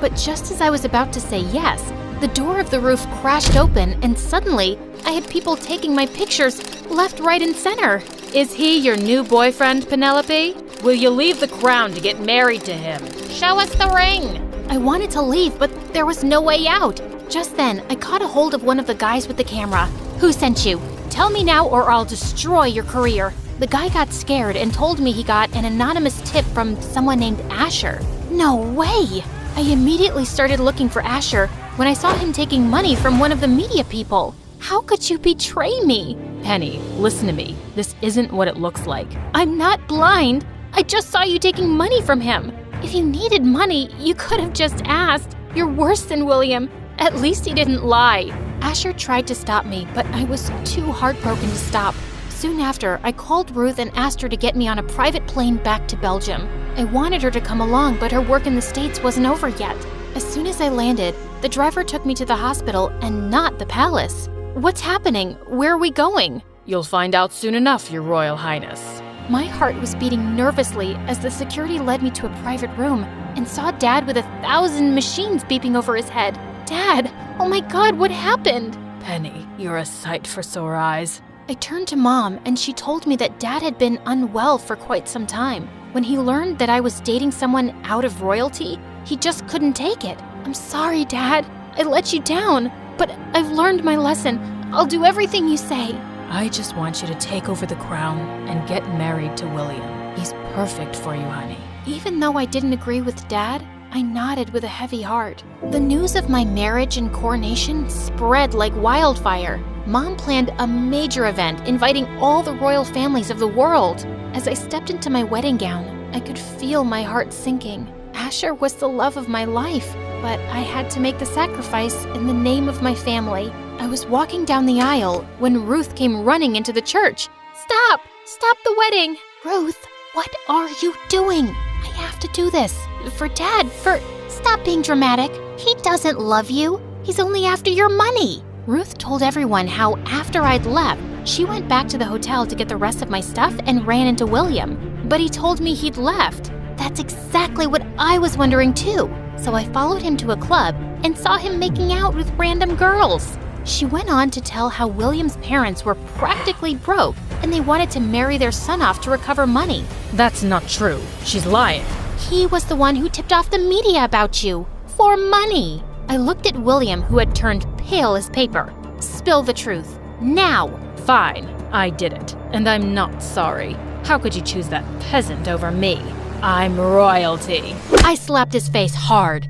But just as I was about to say yes, the door of the roof crashed open and suddenly I had people taking my pictures left, right, and center. Is he your new boyfriend, Penelope? Will you leave the crown to get married to him? Show us the ring! I wanted to leave, but there was no way out. Just then, I caught a hold of one of the guys with the camera. Who sent you? Tell me now or I'll destroy your career. The guy got scared and told me he got an anonymous tip from someone named Asher. No way! I immediately started looking for Asher when I saw him taking money from one of the media people. How could you betray me? Penny, listen to me. This isn't what it looks like. I'm not blind. I just saw you taking money from him. If you needed money, you could have just asked. You're worse than William. At least he didn't lie. Asher tried to stop me, but I was too heartbroken to stop. Soon after, I called Ruth and asked her to get me on a private plane back to Belgium. I wanted her to come along, but her work in the States wasn't over yet. As soon as I landed, the driver took me to the hospital and not the palace. What's happening? Where are we going? You'll find out soon enough, Your Royal Highness. My heart was beating nervously as the security led me to a private room and saw Dad with 1,000 machines beeping over his head. Dad! Oh my God, what happened? Penny, you're a sight for sore eyes. I turned to Mom and she told me that Dad had been unwell for quite some time. When he learned that I was dating someone out of royalty, he just couldn't take it. I'm sorry, Dad. I let you down, but I've learned my lesson. I'll do everything you say. I just want you to take over the crown and get married to William. He's perfect for you, honey. Even though I didn't agree with Dad, I nodded with a heavy heart. The news of my marriage and coronation spread like wildfire. Mom planned a major event inviting all the royal families of the world. As I stepped into my wedding gown, I could feel my heart sinking. Asher was the love of my life, but I had to make the sacrifice in the name of my family. I was walking down the aisle when Ruth came running into the church. Stop! Stop the wedding! Ruth, what are you doing? I have to do this. For Dad, Stop being dramatic. He doesn't love you. He's only after your money. Ruth told everyone how after I'd left, she went back to the hotel to get the rest of my stuff and ran into William. But he told me he'd left. That's exactly what I was wondering too. So I followed him to a club and saw him making out with random girls. She went on to tell how William's parents were practically broke and they wanted to marry their son off to recover money. That's not true. She's lying. He was the one who tipped off the media about you. For money. I looked at William, who had turned pale as paper. Spill the truth. Now. Fine. I did it. And I'm not sorry. How could you choose that peasant over me? I'm royalty. I slapped his face hard.